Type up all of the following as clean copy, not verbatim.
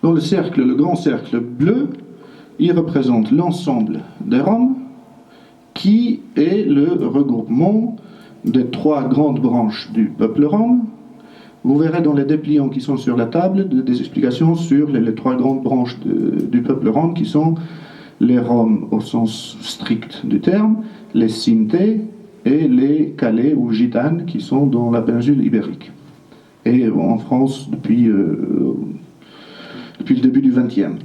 Dans le cercle, le grand cercle bleu, il représente l'ensemble des Roms, qui est le regroupement des 3 grandes branches du peuple rom. Vous verrez dans les dépliants qui sont sur la table des explications sur les 3 grandes branches du peuple rom, qui sont les Roms au sens strict du terme, les Sintés et les Calais ou Gitanes, qui sont dans la péninsule ibérique. Et en France depuis le début du XXe.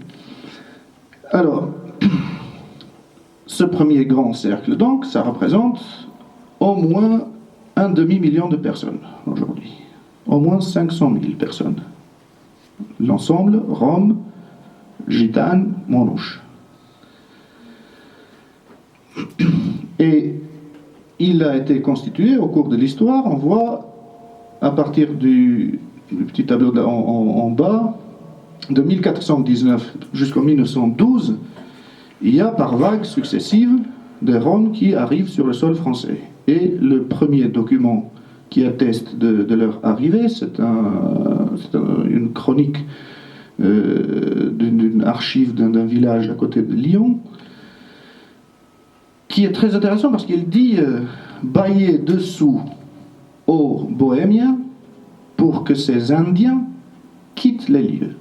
Alors, ce premier grand cercle, donc, ça représente au moins un demi-million de personnes aujourd'hui. Au moins 500 000 personnes. L'ensemble, Rome, Gitane, Manouche. Et il a été constitué au cours de l'histoire, on voit à partir du petit tableau en bas, de 1419 jusqu'en 1912, il y a par vagues successives des Roms qui arrivent sur le sol français. Et le premier document qui atteste de leur arrivée, c'est une chronique d'une archive d'un village à côté de Lyon, qui est très intéressant parce qu'il dit bailler dessous aux Bohémiens pour que ces Indiens quittent les lieux.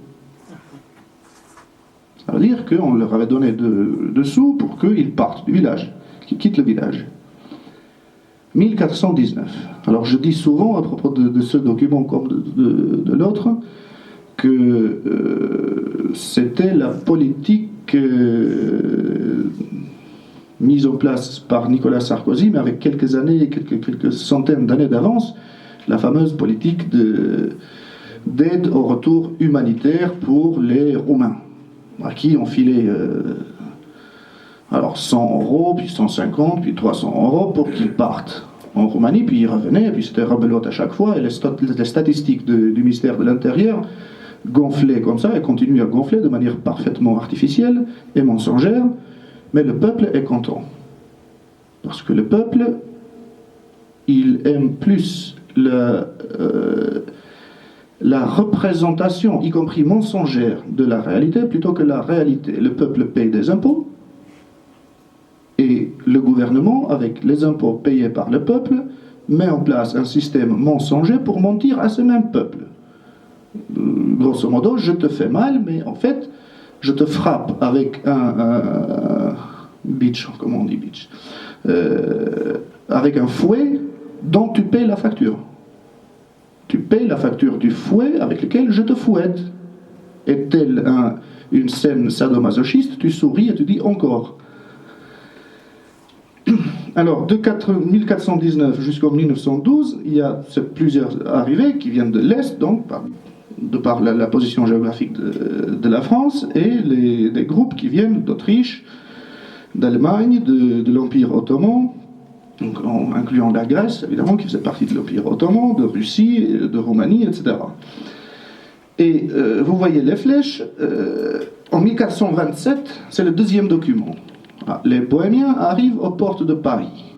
Ça veut dire qu'on leur avait donné de sous pour qu'ils partent du village, qu'ils quittent le village. 1419. Alors je dis souvent à propos de ce document comme de l'autre que c'était la politique mise en place par Nicolas Sarkozy, mais avec quelques années, quelques centaines d'années d'avance, la fameuse politique d'aide au retour humanitaire pour les Roumains, à qui on filait alors 100 €, puis 150, puis 300 € pour qu'ils partent en Roumanie, puis ils revenaient, et puis c'était rebelote à chaque fois, et les statistiques du ministère de l'Intérieur gonflaient comme ça, et continuent à gonfler de manière parfaitement artificielle et mensongère, mais le peuple est content. Parce que le peuple, il aime plus la représentation, y compris mensongère, de la réalité, plutôt que la réalité. Le peuple paye des impôts, et le gouvernement, avec les impôts payés par le peuple, met en place un système mensonger pour mentir à ce même peuple. Grosso modo, je te fais mal, mais en fait, je te frappe avec un bitch, comment on dit bitch, avec un fouet dont tu payes la facture. Tu payes la facture du fouet avec lequel je te fouette. Et telle une scène sadomasochiste, tu souris et tu dis encore. Alors, de 1419 jusqu'en 1912, il y a plusieurs arrivées qui viennent de l'Est, donc de par la position géographique de la France, et des groupes qui viennent d'Autriche, d'Allemagne, de l'Empire ottoman, donc incluant la Grèce, évidemment, qui faisait partie de l'Empire ottoman, de Russie, de Roumanie, etc. Et vous voyez les flèches, en 1427, c'est le deuxième document. Les Bohémiens arrivent aux portes de Paris.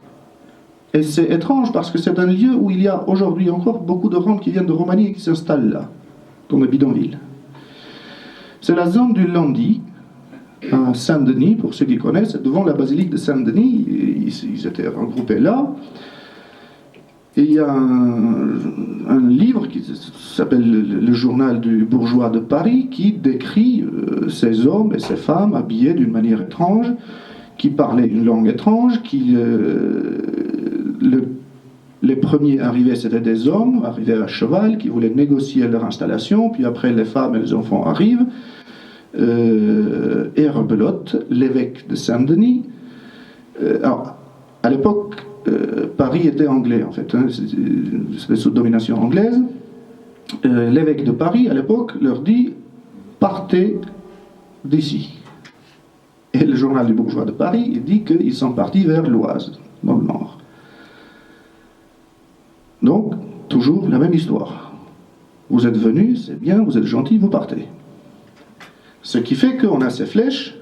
Et c'est étrange parce que c'est un lieu où il y a aujourd'hui encore beaucoup de Roms qui viennent de Roumanie et qui s'installent là, dans le bidonville. C'est la zone du Landy, à Saint-Denis, pour ceux qui connaissent, devant la basilique de Saint-Denis, ils étaient regroupés là. Et il y a un livre qui s'appelle le journal du bourgeois de Paris, qui décrit ces hommes et ces femmes habillés d'une manière étrange, qui parlaient une langue étrange, les premiers arrivés, c'était des hommes, arrivés à cheval, qui voulaient négocier leur installation, puis après les femmes et les enfants arrivent, et rebelote, l'évêque de Saint-Denis. Alors, à l'époque, Paris était anglais, en fait, c'était sous domination anglaise. L'évêque de Paris, à l'époque, leur dit « partez d'ici ». Et le journal du bourgeois de Paris, il dit qu'ils sont partis vers l'Oise, dans le nord. Donc, toujours la même histoire. Vous êtes venus, c'est bien, vous êtes gentils, vous partez. Ce qui fait qu'on a ces flèches,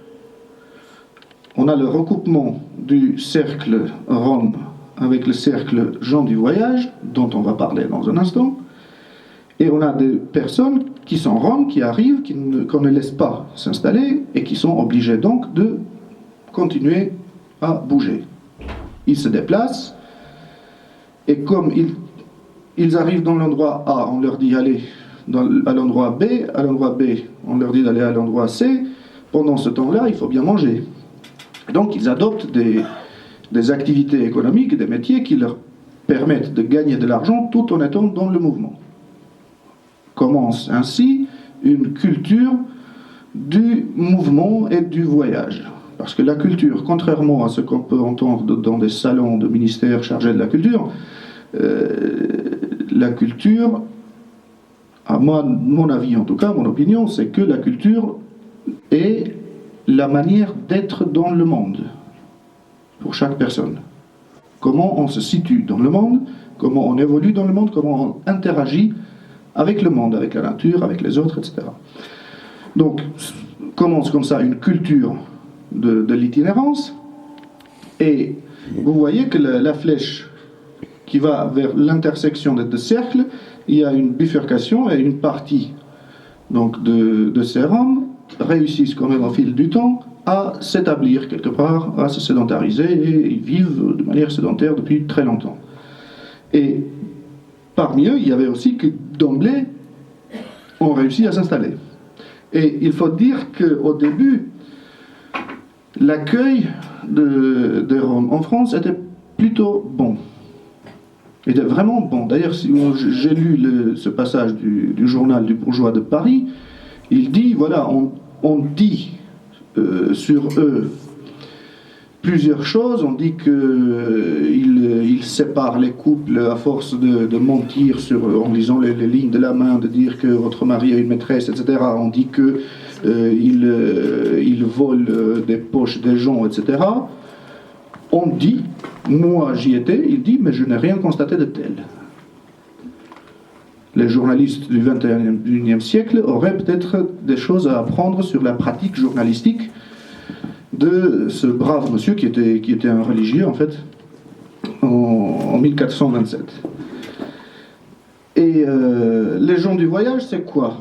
on a le recoupement du cercle Rome avec le cercle Jean du Voyage, dont on va parler dans un instant, Et on a des personnes qui sont roms, qui arrivent, qu'on ne laisse pas s'installer et qui sont obligées donc de continuer à bouger. Ils se déplacent et comme ils arrivent dans l'endroit A, on leur dit allez à l'endroit B, on leur dit d'aller à l'endroit C. Pendant ce temps-là, il faut bien manger. Donc ils adoptent des activités économiques, des métiers qui leur permettent de gagner de l'argent tout en étant dans le mouvement. Commence ainsi une culture du mouvement et du voyage. Parce que la culture, contrairement à ce qu'on peut entendre dans des salons de ministères chargés de la culture, la culture, à mon avis en tout cas, mon opinion, c'est que la culture est la manière d'être dans le monde, pour chaque personne. Comment on se situe dans le monde, comment on évolue dans le monde, comment on interagit avec le monde, avec la nature, avec les autres, etc. Donc, commence comme ça une culture de l'itinérance, et vous voyez que la flèche qui va vers l'intersection des deux cercles, il y a une bifurcation et une partie donc, de ces Roms réussissent quand même au fil du temps à s'établir quelque part, à se sédentariser, et ils vivent de manière sédentaire depuis très longtemps. Et parmi eux, il y avait aussi que d'emblée, on réussit à s'installer. Et il faut dire qu'au début, l'accueil des Roms en France était plutôt bon. Il était vraiment bon. D'ailleurs, si j'ai lu ce passage du journal du bourgeois de Paris, il dit, voilà, on dit sur eux plusieurs choses. On dit qu'ils séparent les couples à force de mentir en lisant les lignes de la main, de dire que votre mari a une maîtresse, etc. On dit qu'ils volent des poches des gens, etc. On dit, moi j'y étais, il dit, mais je n'ai rien constaté de tel. Les journalistes du XXIe siècle auraient peut-être des choses à apprendre sur la pratique journalistique de ce brave monsieur qui était un religieux, en fait, en 1427. Et les gens du voyage, c'est quoi?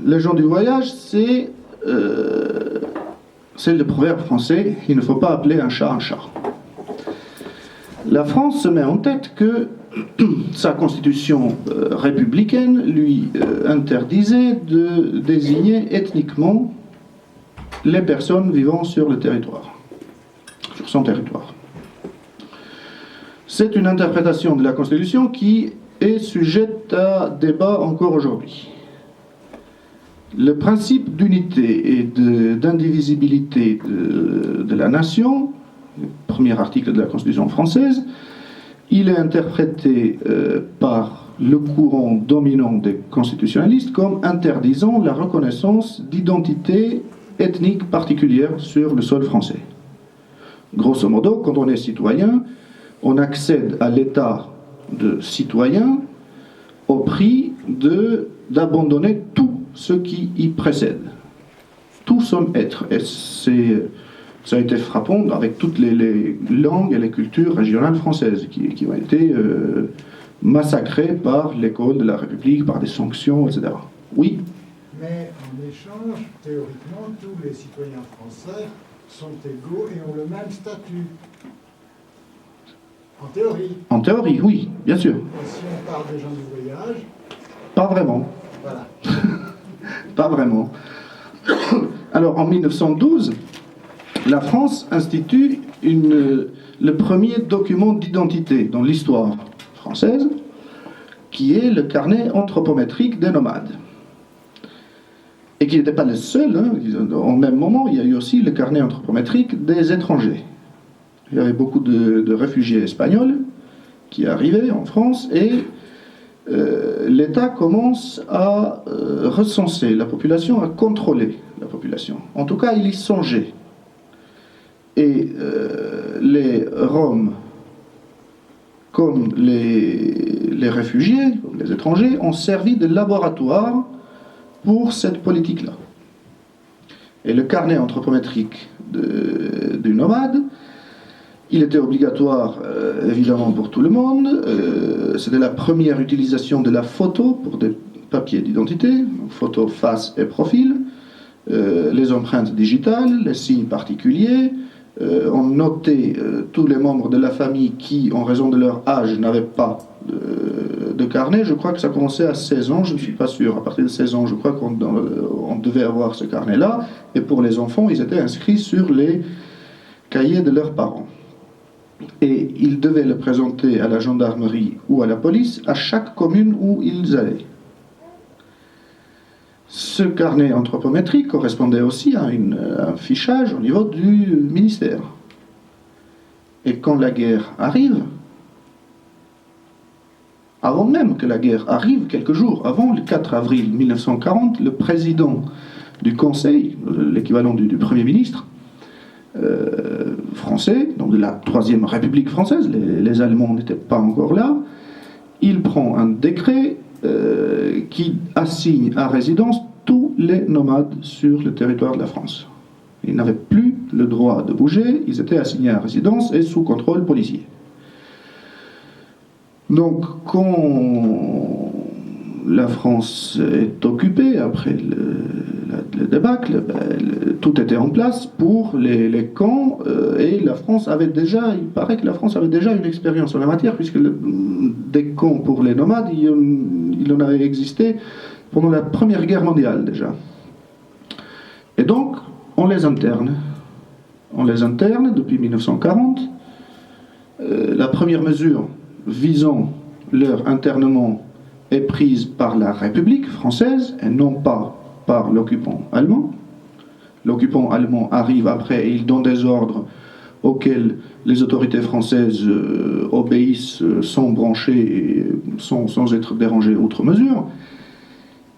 Les gens du voyage, c'est le proverbe français, il ne faut pas appeler un chat un chat. La France se met en tête que sa constitution républicaine lui interdisait de désigner ethniquement les personnes vivant sur le territoire, sur son territoire. C'est une interprétation de la Constitution qui est sujette à débat encore aujourd'hui. Le principe d'unité et d'indivisibilité de la nation, le premier article de la Constitution française, il est interprété par le courant dominant des constitutionnalistes comme interdisant la reconnaissance d'identité ethnique particulière sur le sol français. Grosso modo, quand on est citoyen, on accède à l'état de citoyen au prix d'abandonner tout ce qui y précède, tout son être. Et ça a été frappant avec toutes les langues et les cultures régionales françaises qui ont été massacrées par l'école de la République, par des sanctions, etc. Oui. Mais en échange, théoriquement, tous les citoyens français sont égaux et ont le même statut. En théorie. En théorie, oui, bien sûr. Et si on parle des gens du voyage... Pas vraiment. Voilà. Pas vraiment. Alors, en 1912, la France institue le premier document d'identité dans l'histoire française, qui est le carnet anthropométrique des nomades. Et qui n'était pas le seul. Au même moment, il y a eu aussi le carnet anthropométrique des étrangers. Il y avait beaucoup de réfugiés espagnols qui arrivaient en France, et l'État commence à recenser la population, à contrôler la population. En tout cas, il y songeait. Et les Roms, comme les réfugiés, comme les étrangers, ont servi de laboratoire pour cette politique-là. Et le carnet anthropométrique du nomade, il était obligatoire, évidemment, pour tout le monde. C'était la première utilisation de la photo pour des papier d'identité, photo face et profil, les empreintes digitales, les signes particuliers. On notait tous les membres de la famille qui, en raison de leur âge, n'avaient pas de carnet. Je crois que ça commençait à 16 ans, je ne suis pas sûr. À partir de 16 ans, je crois qu'on devait avoir ce carnet-là. Et pour les enfants, ils étaient inscrits sur les cahiers de leurs parents. Et ils devaient le présenter à la gendarmerie ou à la police à chaque commune où ils allaient. Ce carnet anthropométrique correspondait aussi à un fichage au niveau du ministère. Et quand la guerre arrive, avant même que la guerre arrive, quelques jours avant, le 4 avril 1940, le président du Conseil, l'équivalent du Premier ministre français, donc de la Troisième République française, les Allemands n'étaient pas encore là, il prend un décret qui assigne à résidence tous les nomades sur le territoire de la France. Ils n'avaient plus le droit de bouger, ils étaient assignés à résidence et sous contrôle policier. Donc, quand la France est occupée, après le débâcle, tout était en place pour les camps, et la France avait déjà, il paraît que la France avait déjà une expérience en la matière, puisque des camps pour les nomades, il en avait existé pendant la Première Guerre mondiale déjà. Et donc, on les interne. On les interne depuis 1940. La première mesure visant leur internement est prise par la République française et non pas par l'occupant allemand. L'occupant allemand arrive après et il donne des ordres auxquels les autorités françaises obéissent sans broncher et sans être dérangées outre mesure.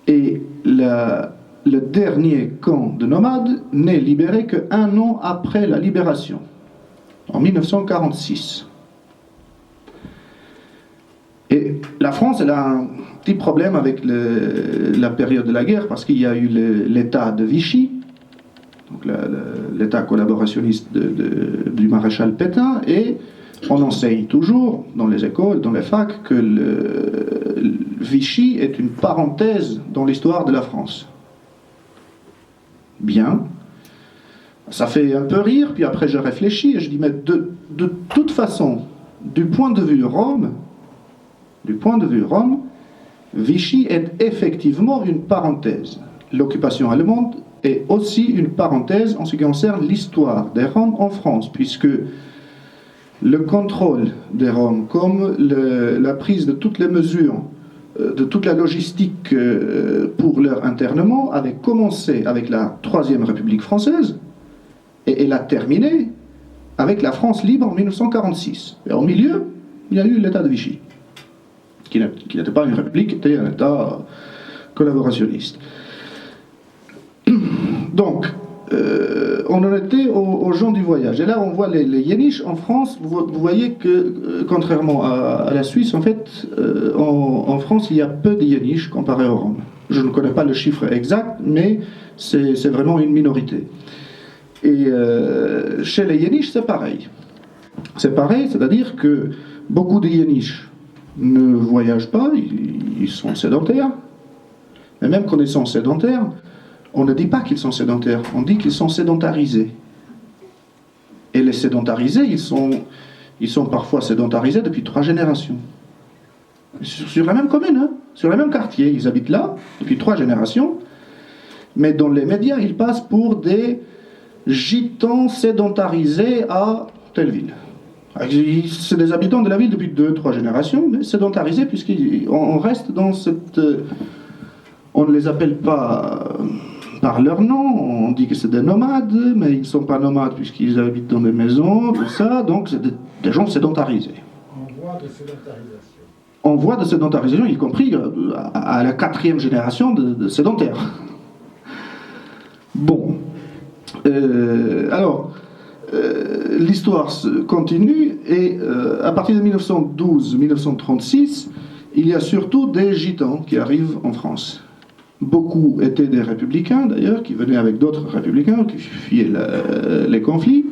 Et le dernier camp de nomades n'est libéré qu'1 an après la libération, en 1946. Et la France, elle a un petit problème avec la période de la guerre, parce qu'il y a eu l'état de Vichy, donc l'état collaborationniste du maréchal Pétain, et on enseigne toujours dans les écoles, dans les facs, que Vichy est une parenthèse dans l'histoire de la France. Bien. Ça fait un peu rire, puis après je réfléchis et je dis, mais de toute façon, du point de vue Rome, Vichy est effectivement une parenthèse. L'occupation allemande est aussi une parenthèse en ce qui concerne l'histoire des Roms en France, puisque le contrôle des Roms, comme la prise de toutes les mesures, de toute la logistique pour leur internement, avait commencé avec la Troisième République française et elle a terminé avec la France libre en 1946. Et au milieu, il y a eu l'État de Vichy, qui n'était pas une république, qui était un État collaborationniste. Donc, on en était aux gens du voyage. Et là, on voit les Yéniches en France. Vous voyez que, contrairement à la Suisse, en fait, en France, il y a peu de Yéniches comparé aux Roms. Je ne connais pas le chiffre exact, mais c'est vraiment une minorité. Et chez les Yéniches, c'est pareil. C'est pareil, c'est-à-dire que beaucoup de Yéniches ne voyagent pas, ils sont sédentaires. Mais même quand ils sont sédentaires, on ne dit pas qu'ils sont sédentaires, on dit qu'ils sont sédentarisés. Et les sédentarisés, ils sont parfois sédentarisés depuis 3 générations. Sur la même commune, hein, sur le même quartier, ils habitent là depuis 3 générations, mais dans les médias, ils passent pour des gitans sédentarisés à telle ville. C'est des habitants de la ville depuis 2-3 générations, mais sédentarisés puisqu'on reste dans cette... On ne les appelle pas par leur nom, on dit que c'est des nomades, mais ils ne sont pas nomades puisqu'ils habitent dans des maisons, tout ça, donc c'est des gens sédentarisés. En voie de sédentarisation. En voie de sédentarisation, y compris à la 4e génération de sédentaires. Bon. Alors, l'histoire continue et à partir de 1912-1936, il y a surtout des gitans qui arrivent en France. Beaucoup étaient des républicains d'ailleurs, qui venaient avec d'autres républicains, qui fuyaient les conflits.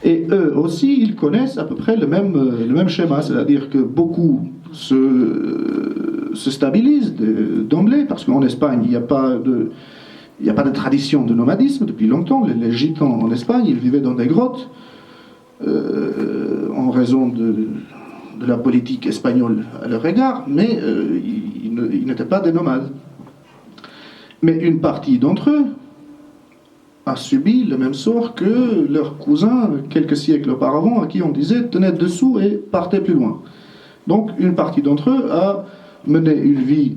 Et eux aussi, ils connaissent à peu près le même schéma, c'est-à-dire que beaucoup se se stabilise d'emblée, parce qu'en Espagne, il n'y a pas de tradition de nomadisme depuis longtemps. Les gitans en Espagne, ils vivaient dans des grottes en raison de la politique espagnole à leur égard, mais ils n'étaient pas des nomades. Mais une partie d'entre eux a subi le même sort que leurs cousins quelques siècles auparavant, à qui on disait « tenez dessous et partez plus loin ». Donc une partie d'entre eux a mené une vie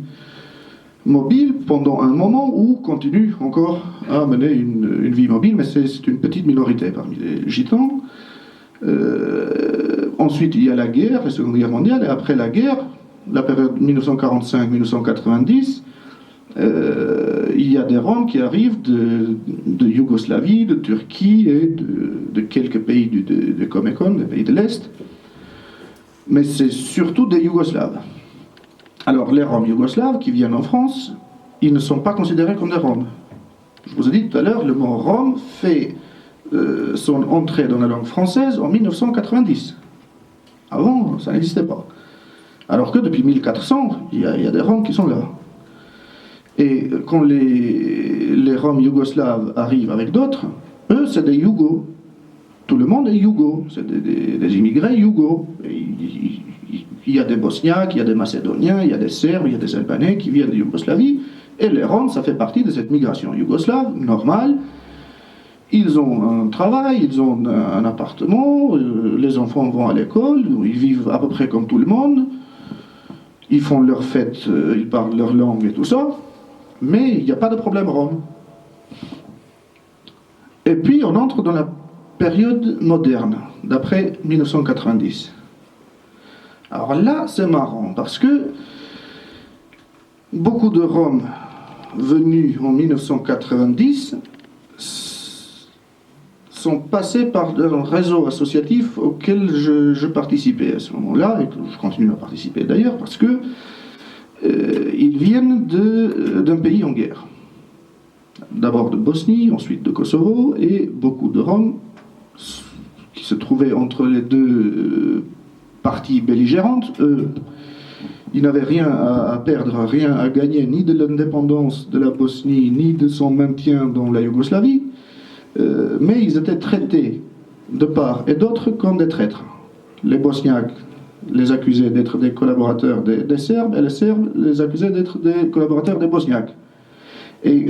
mobile pendant un moment ou continue encore à mener une vie mobile, mais c'est une petite minorité parmi les gitans. Ensuite, il y a la guerre, la Seconde Guerre mondiale, et après la guerre, la période 1945-1990, il y a des Roms qui arrivent de Yougoslavie, de Turquie et de quelques pays de Comecon, des pays de l'Est. Mais c'est surtout des Yougoslaves. Alors, les Roms yougoslaves qui viennent en France, ils ne sont pas considérés comme des Roms. Je vous ai dit tout à l'heure, le mot Rome fait son entrée dans la langue française en 1990. Avant, ça n'existait pas. Alors que depuis 1400, il y a des Roms qui sont là. Et quand les Roms yougoslaves arrivent avec d'autres, eux, c'est des Yougos. Tout le monde est Yougo. C'est des immigrés Yougos. Il y a des Bosniaques, il y a des Macédoniens, il y a des Serbes, il y a des Albanais qui viennent de Yougoslavie. Et les Roms, ça fait partie de cette migration yougoslave, normale. Ils ont un travail, ils ont un appartement, les enfants vont à l'école, ils vivent à peu près comme tout le monde. Ils font leurs fêtes, ils parlent leur langue et tout ça. Mais il n'y a pas de problème Rome. Et puis on entre dans la période moderne, d'après 1990. Alors là, c'est marrant, parce que beaucoup de Roms venus en 1990 sont passés par un réseau associatif auquel je participais à ce moment-là, et que je continue à participer d'ailleurs, parce que ils viennent d'un pays en guerre. D'abord de Bosnie, ensuite de Kosovo, et beaucoup de Roms qui se trouvaient entre les deux parties belligérantes. Ils n'avaient rien à perdre, rien à gagner, ni de l'indépendance de la Bosnie, ni de son maintien dans la Yougoslavie, mais ils étaient traités de part et d'autre comme des traîtres. Les Bosniaques les accusaient d'être des collaborateurs des Serbes, et les Serbes les accusaient d'être des collaborateurs des Bosniaques. Et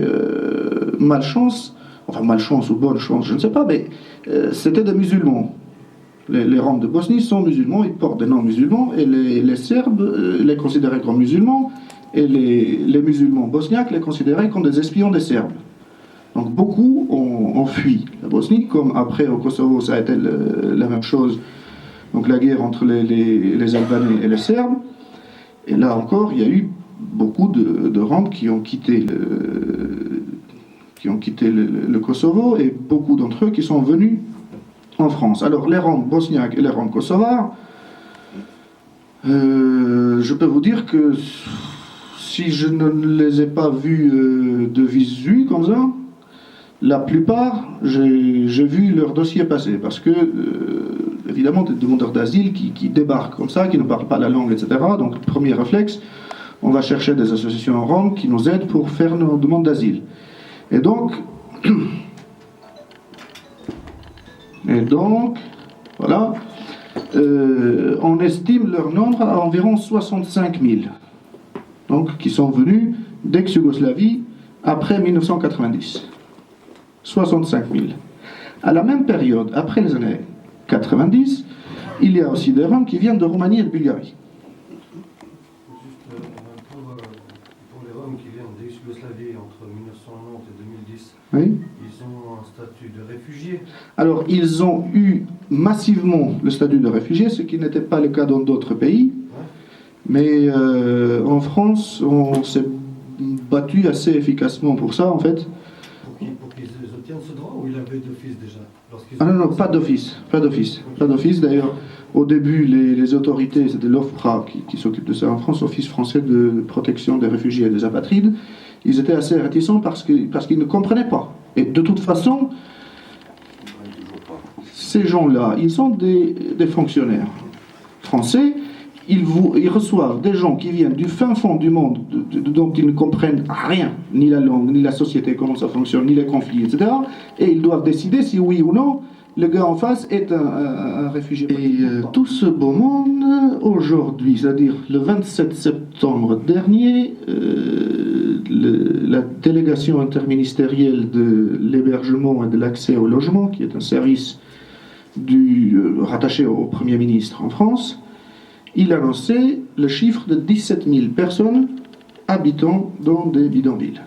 malchance ou bonne chance, je ne sais pas, mais c'était des musulmans. Les Roms de Bosnie sont musulmans, ils portent des noms musulmans, et les Serbes les considéraient comme musulmans, et les musulmans bosniaques les considéraient comme des espions des Serbes. Donc beaucoup ont fui la Bosnie, comme après au Kosovo ça a été la même chose, donc la guerre entre les Albanais et les Serbes. Et là encore, il y a eu beaucoup de Roms qui ont quitté le Kosovo, et beaucoup d'entre eux qui sont venus en France. Alors les Roms bosniaques et les Roms kosovars, je peux vous dire que si je ne les ai pas vus de visu comme ça, la plupart, j'ai vu leur dossier passer, parce que évidemment des demandeurs d'asile qui débarquent comme ça, qui ne parlent pas la langue, etc. Donc premier réflexe, on va chercher des associations roms qui nous aident pour faire nos demandes d'asile. Et donc, voilà, on estime leur nombre à environ 65 000, donc qui sont venus d'ex-Yougoslavie après 1990. 65 000. À la même période, après les années 90, il y a aussi des Roms qui viennent de Roumanie et de Bulgarie. Pour les Roms qui viennent d'ex-Yougoslavie entre 1990 et 2010, oui. Ils ont un statut de réfugié. Alors, ils ont eu massivement le statut de réfugié, ce qui n'était pas le cas dans d'autres pays. Ouais. Mais en France, on s'est battu assez efficacement pour ça, en fait. Pour qu'ils obtiennent ce droit, ou il avait d'office déjà? Ah non, pas d'office. Pas d'office, d'ailleurs. Au début, les autorités, c'était l'OFPRA qui s'occupe de ça en France, Office français de protection des réfugiés et des apatrides. Ils étaient assez réticents parce qu'ils ne comprenaient pas. Et de toute façon, ces gens-là, ils sont des fonctionnaires français ils reçoivent des gens qui viennent du fin fond du monde, dont ils ne comprennent rien, ni la langue, ni la société, comment ça fonctionne, ni les conflits, etc. Et ils doivent décider si oui ou non le gars en face est un réfugié. Et tout ce beau monde, aujourd'hui, c'est-à-dire le 27 septembre dernier, la délégation interministérielle de l'hébergement et de l'accès au logement, qui est un service rattaché au Premier ministre en France, il annonçait le chiffre de 17 000 personnes habitant dans des bidonvilles.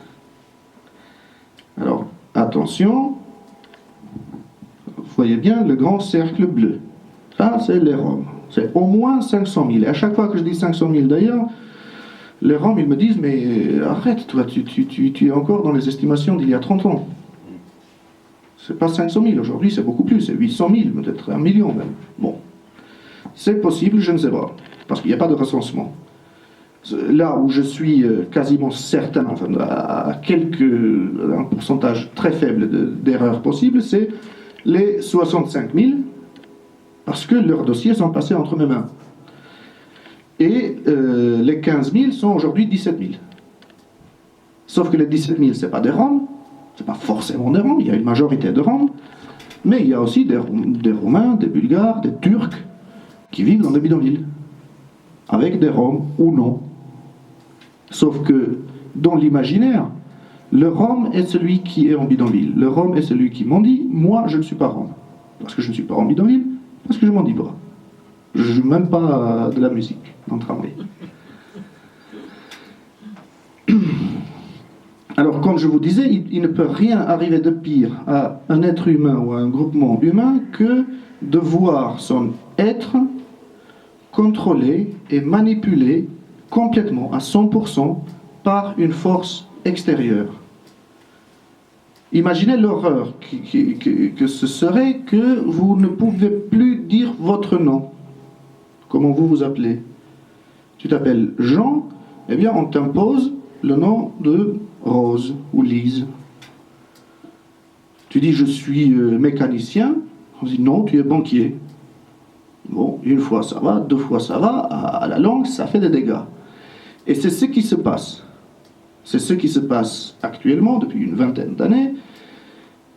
Alors, attention, vous voyez bien le grand cercle bleu. Ça, c'est les Roms. C'est au moins 500 000. Et à chaque fois que je dis 500 000 d'ailleurs, les Roms, ils me disent, mais arrête, toi, tu es encore dans les estimations d'il y a 30 ans. C'est pas 500 000, aujourd'hui c'est beaucoup plus, c'est 800 000, peut-être 1 million même. Bon. C'est possible, je ne sais pas, parce qu'il n'y a pas de recensement. Là où je suis quasiment certain, enfin, un pourcentage très faible d'erreurs possibles, c'est les 65 000, parce que leurs dossiers sont passés entre mes mains. Et les 15 000 sont aujourd'hui 17 000. Sauf que les 17 000, ce n'est pas des Roms, ce n'est pas forcément des Roms, il y a une majorité de Roms, mais il y a aussi des Roumains, des Bulgares, des Turcs, qui vivent dans des bidonvilles, avec des Roms ou non. Sauf que, dans l'imaginaire, le Rom est celui qui est en bidonville. Le Rom est celui qui mendie. Moi, je ne suis pas Rom. Parce que je ne suis pas en bidonville, parce que je ne mendie pas. Je ne joue même pas de la musique dans le tramway. Alors, comme je vous disais, il ne peut rien arriver de pire à un être humain ou à un groupement humain que de voir son être contrôlé et manipulé complètement, à 100%, par une force extérieure. Imaginez l'horreur que ce serait que vous ne pouvez plus dire votre nom. Comment vous vous appelez? Tu t'appelles Jean, eh bien on t'impose le nom de Rose ou Lise. Tu dis je suis mécanicien, on dit non, tu es banquier. Bon, une fois ça va, deux fois ça va, à la longue ça fait des dégâts. Et c'est ce qui se passe. C'est ce qui se passe actuellement depuis une vingtaine d'années.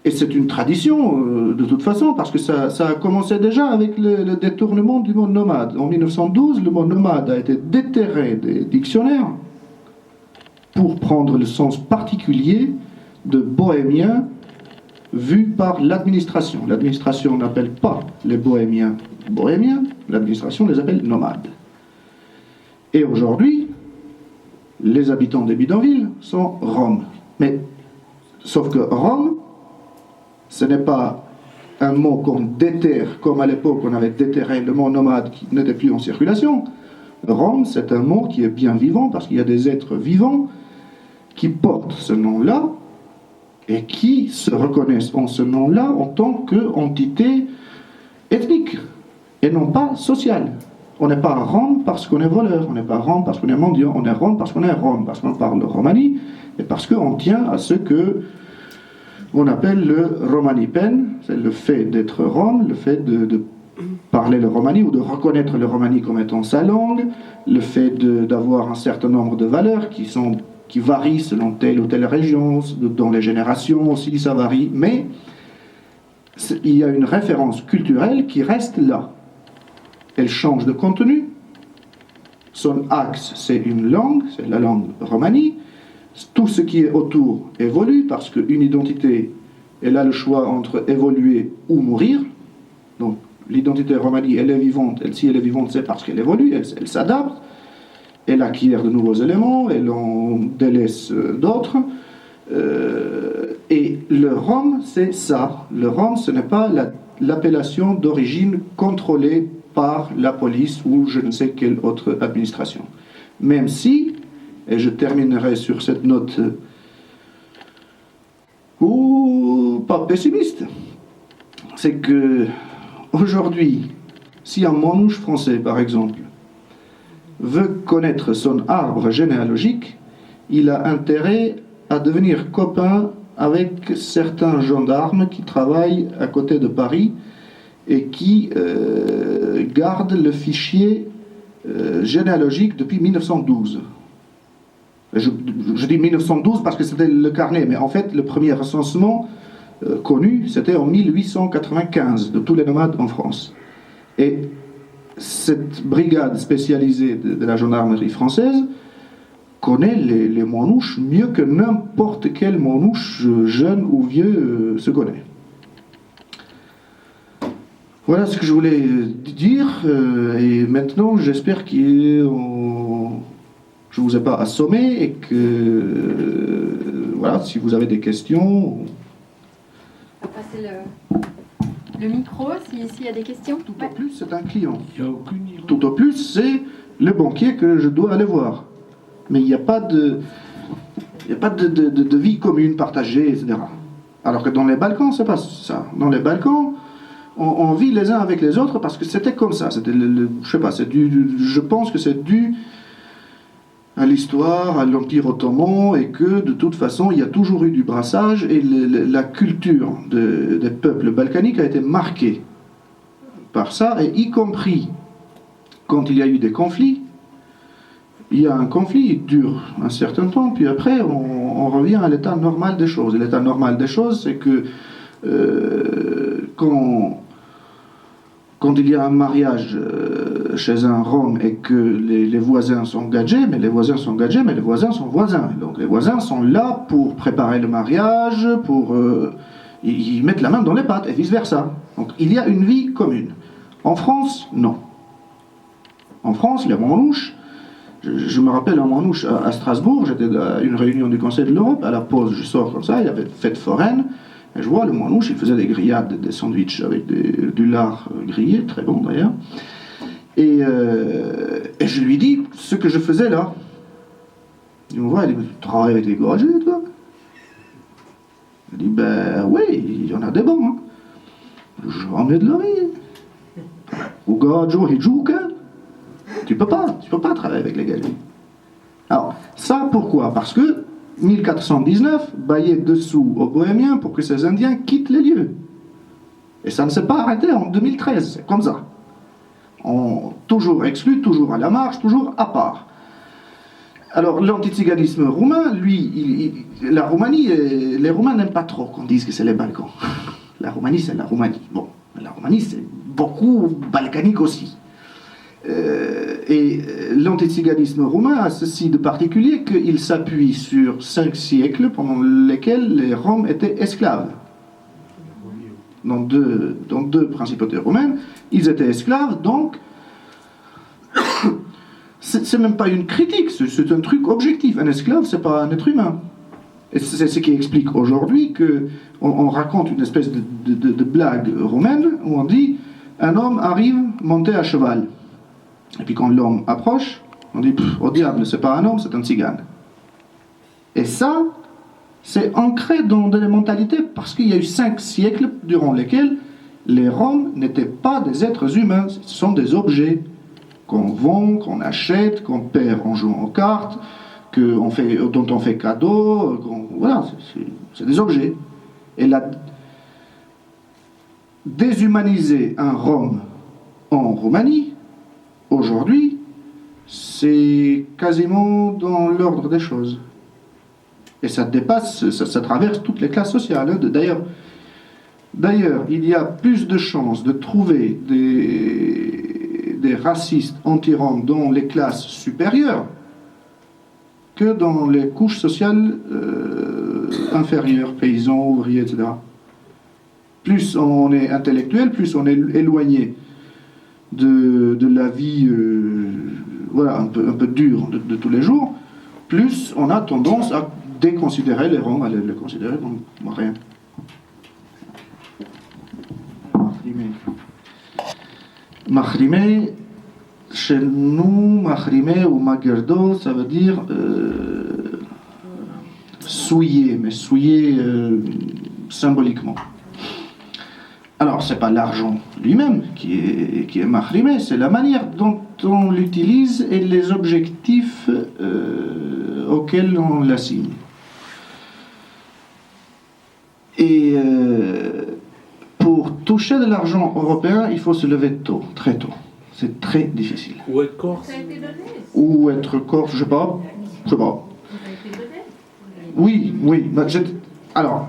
Et c'est une tradition de toute façon, parce que ça a commencé déjà avec le détournement du mot nomade. En 1912, le mot nomade a été déterré des dictionnaires pour prendre le sens particulier de bohémien vu par l'administration. L'administration n'appelle pas les bohémiens bohémiens, l'administration les appelle nomades. Et aujourd'hui, les habitants des bidonvilles sont Roms. Mais, sauf que Rome, ce n'est pas un mot qu'on déterre, comme à l'époque on avait déterré le mot nomade qui n'était plus en circulation. Rome, c'est un mot qui est bien vivant, parce qu'il y a des êtres vivants qui portent ce nom-là et qui se reconnaissent en ce nom-là en tant qu'entité ethnique et non pas sociale. On n'est pas Rome parce qu'on est voleur, on n'est pas Rome parce qu'on est mendiant, on est Rome parce qu'on est Rome, parce qu'on parle Romani et parce qu'on tient à ce que on appelle le Romani-pen, c'est le fait d'être Rome, le fait de parler le Romani ou de reconnaître le Romani comme étant sa langue, le fait d'avoir un certain nombre de valeurs qui varient selon telle ou telle région, dans les générations aussi ça varie, mais il y a une référence culturelle qui reste là. Elle change de contenu, son axe c'est une langue, c'est la langue romani, tout ce qui est autour évolue parce qu'une identité, elle a le choix entre évoluer ou mourir. Donc l'identité romani, elle est vivante, si elle est vivante c'est parce qu'elle évolue, elle s'adapte, elle acquiert de nouveaux éléments, elle en délaisse d'autres. Et le Rom, c'est ça. Le Rom, ce n'est pas l'appellation d'origine contrôlée par la police ou je ne sais quelle autre administration. Même si, et je terminerai sur cette note pas pessimiste, c'est que aujourd'hui, si un manouche français, par exemple, veut connaître son arbre généalogique, il a intérêt à devenir copain avec certains gendarmes qui travaillent à côté de Paris et qui gardent le fichier généalogique depuis 1912. Je dis 1912 parce que c'était le carnet, mais en fait, le premier recensement connu, c'était en 1895 de tous les nomades en France. Et cette brigade spécialisée de la gendarmerie française connaît les manouches mieux que n'importe quel manouche jeune ou vieux se connaît. Voilà ce que je voulais dire, et maintenant j'espère que je ne vous ai pas assommé et que, voilà, si vous avez des questions... On va passer le micro, s'il y a des questions. Tout au plus, c'est un client. Il n'y a aucune ironie. Tout au plus, c'est le banquier que je dois aller voir. Mais il n'y a pas de vie commune, partagée, etc. Alors que dans les Balkans, c'est pas ça. Dans les Balkans, on vit les uns avec les autres parce que c'était comme ça. C'était je sais pas, je pense que c'est dû à l'histoire, à l'Empire ottoman, et que de toute façon, il y a toujours eu du brassage, et la culture des peuples balkaniques a été marquée par ça, et y compris quand il y a eu des conflits. Il y a un conflit, il dure un certain temps, puis après on revient à l'état normal des choses. Et l'état normal des choses, c'est que quand il y a un mariage chez un Rom et que les voisins sont gadgés, mais les voisins sont voisins. Donc les voisins sont là pour préparer le mariage, ils mettent la main dans les pattes et vice-versa. Donc il y a une vie commune. En France, non. En France, les manouches, je me rappelle en manouche à Strasbourg, j'étais à une réunion du Conseil de l'Europe, à la pause je sors comme ça, il y avait fête foraine, et je vois le manouche, il faisait des grillades, des sandwichs avec du lard grillé, très bon d'ailleurs, et je lui dis ce que je faisais là. Il me voit, il dit, tu travailles avec les gorgés toi? Je dis, ben oui, il y en a des bons, hein. J'en ai de la vie. Ou gorgio et jouka. Tu peux pas travailler avec les gadgets. Alors, ça pourquoi? Parce que 1419 baillait dessous aux Bohémiens pour que ces Indiens quittent les lieux. Et ça ne s'est pas arrêté en 2013, c'est comme ça. Toujours exclu, toujours à la marge, toujours à part. Alors, l'antiziganisme roumain, lui, la Roumanie, les Roumains n'aiment pas trop qu'on dise que c'est les Balkans. La Roumanie, c'est la Roumanie. Bon, la Roumanie, c'est beaucoup balkanique aussi. Et l'antiziganisme roumain a ceci de particulier qu'il s'appuie sur 5 siècles pendant lesquels les Roms étaient esclaves. Dans deux principautés roumaines, ils étaient esclaves, donc c'est même pas une critique, c'est un truc objectif. Un esclave, c'est pas un être humain. Et c'est ce qui explique aujourd'hui qu'on raconte une espèce de blague roumaine où on dit un homme arrive monté à cheval. Et puis quand l'homme approche, on dit au diable, c'est pas un homme, c'est un tzigane. Et ça, c'est ancré dans les mentalités parce qu'il y a eu 5 siècles durant lesquels les Roms n'étaient pas des êtres humains, ce sont des objets qu'on vend, qu'on achète, qu'on perd en jouant aux cartes, dont on fait cadeau, voilà, c'est des objets. Et déshumaniser un Rom en Roumanie, aujourd'hui, c'est quasiment dans l'ordre des choses. Et ça dépasse, ça traverse toutes les classes sociales. D'ailleurs, il y a plus de chances de trouver des racistes anti-roms dans les classes supérieures que dans les couches sociales inférieures, paysans, ouvriers, etc. Plus on est intellectuel, plus on est éloigné de la vie voilà, un peu dure de tous les jours, plus on a tendance à déconsidérer les Roms, à les considérer comme rien. Mahrimé, chez nous, Mahrimé ou Magerdo, ça veut dire souiller, mais souiller symboliquement. Alors, ce n'est pas l'argent lui-même qui est mahrimé, c'est la manière dont on l'utilise et les objectifs auxquels on l'assigne. Et pour toucher de l'argent européen, il faut se lever tôt, très tôt. C'est très difficile. Ou être corse. Ça a été donné. Ou être corse, je sais pas. Je sais pas. Ça a été donné. Oui, oui. Alors,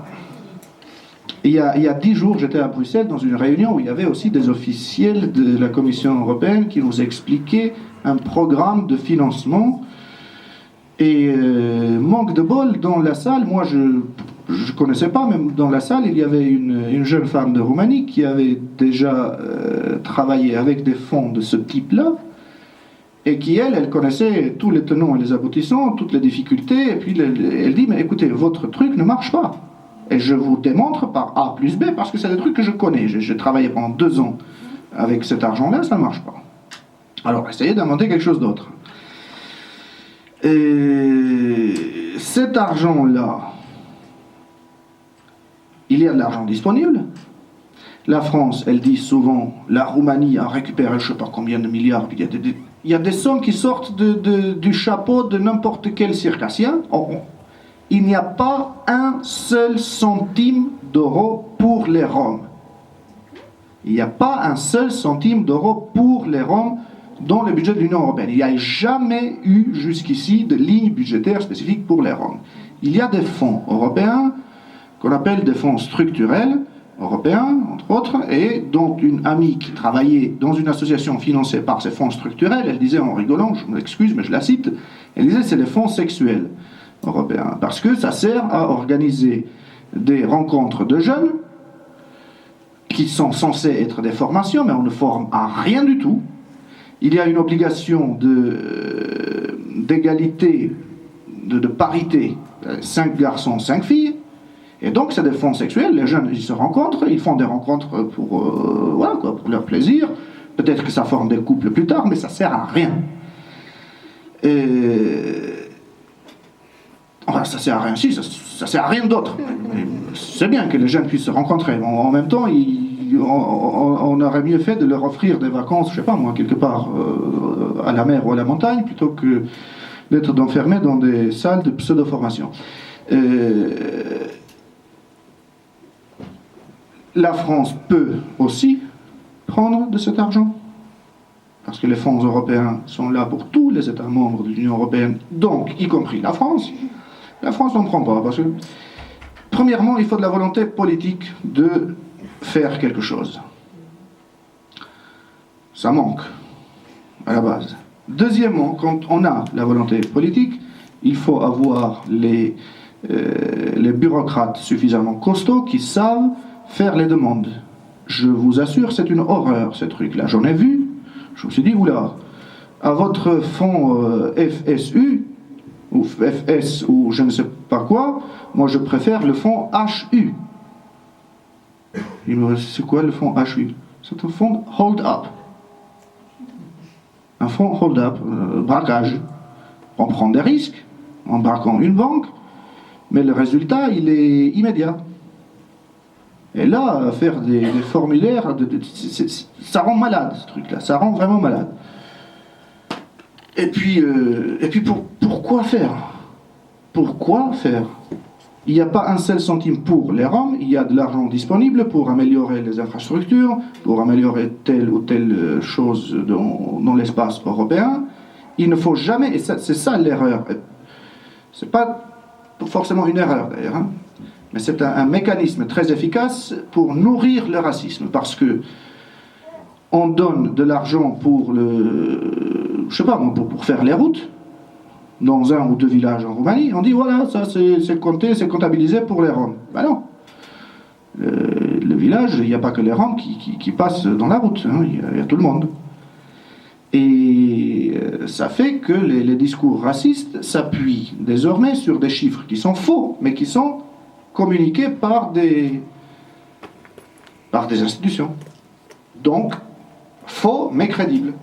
il y a 10 jours, j'étais à Bruxelles dans une réunion où il y avait aussi des officiels de la Commission européenne qui nous expliquaient un programme de financement. Et manque de bol, dans la salle, moi je ne connaissais pas, même dans la salle, il y avait une jeune femme de Roumanie qui avait déjà travaillé avec des fonds de ce type-là, et qui, elle connaissait tous les tenants et les aboutissants, toutes les difficultés, et puis elle dit, mais écoutez, votre truc ne marche pas. Et je vous démontre par A plus B, parce que c'est des trucs que je connais. J'ai travaillé pendant 2 ans avec cet argent-là, ça ne marche pas. Alors, essayez d'inventer quelque chose d'autre. Et cet argent-là, il y a de l'argent disponible. La France, elle dit souvent, la Roumanie a récupéré je ne sais pas combien de milliards. Il y a des sommes qui sortent du chapeau de n'importe quel circassien. Il n'y a pas un seul centime d'euro pour les Roms. Il n'y a pas un seul centime d'euro pour les Roms dans le budget de l'Union européenne. Il n'y a jamais eu jusqu'ici de ligne budgétaire spécifique pour les Roms. Il y a des fonds européens qu'on appelle des fonds structurels européens, entre autres, et dont une amie qui travaillait dans une association financée par ces fonds structurels, elle disait en rigolant, je m'excuse mais je la cite, elle disait c'est les fonds sexuels européens, parce que ça sert à organiser des rencontres de jeunes qui sont censés être des formations, mais on ne forme à rien du tout. Il y a une obligation d'égalité, de parité, 5 garçons, 5 filles, et donc c'est des fonds sexuels, les jeunes ils se rencontrent, ils font des rencontres pour leur plaisir, peut-être que ça forme des couples plus tard, mais ça sert à rien. Enfin, ça sert à rien, si, ça sert à rien d'autre. C'est bien que les jeunes puissent se rencontrer, mais en même temps, on aurait mieux fait de leur offrir des vacances, je sais pas moi, quelque part à la mer ou à la montagne, plutôt que d'être enfermés dans des salles de pseudo-formation. La France peut aussi prendre de cet argent, parce que les fonds européens sont là pour tous les États membres de l'Union européenne, donc y compris la France. La France n'en prend pas, parce que, premièrement, il faut de la volonté politique de faire quelque chose. Ça manque, à la base. Deuxièmement, quand on a la volonté politique, il faut avoir les bureaucrates suffisamment costauds qui savent faire les demandes. Je vous assure, c'est une horreur, ce truc-là. J'en ai vu, je me suis dit, oula, à votre fonds FSU, ou FS, ou je ne sais pas quoi, moi je préfère le fonds HU. C'est quoi le fonds HU? C'est un fonds hold-up. Un fonds hold-up, braquage. On prend des risques en braquant une banque, mais le résultat, il est immédiat. Et là, faire des formulaires, ça rend malade, ce truc-là. Ça rend vraiment malade. Et puis pourquoi faire? Pourquoi faire? Il n'y a pas un seul centime pour les Roms, il y a de l'argent disponible pour améliorer les infrastructures, pour améliorer telle ou telle chose dans l'espace européen. Il ne faut jamais, et c'est ça l'erreur, c'est pas forcément une erreur d'ailleurs, hein, mais c'est un mécanisme très efficace pour nourrir le racisme, parce que on donne de l'argent pour je sais pas, pour faire les routes dans 1 ou 2 villages en Roumanie, on dit voilà, ça c'est compté, c'est comptabilisé pour les Roms. Ben non. Le village, il n'y a pas que les Roms qui passent dans la route, hein, il y a tout le monde. Et ça fait que les discours racistes s'appuient désormais sur des chiffres qui sont faux, mais qui sont communiqués par des institutions. Donc, faux mais crédibles.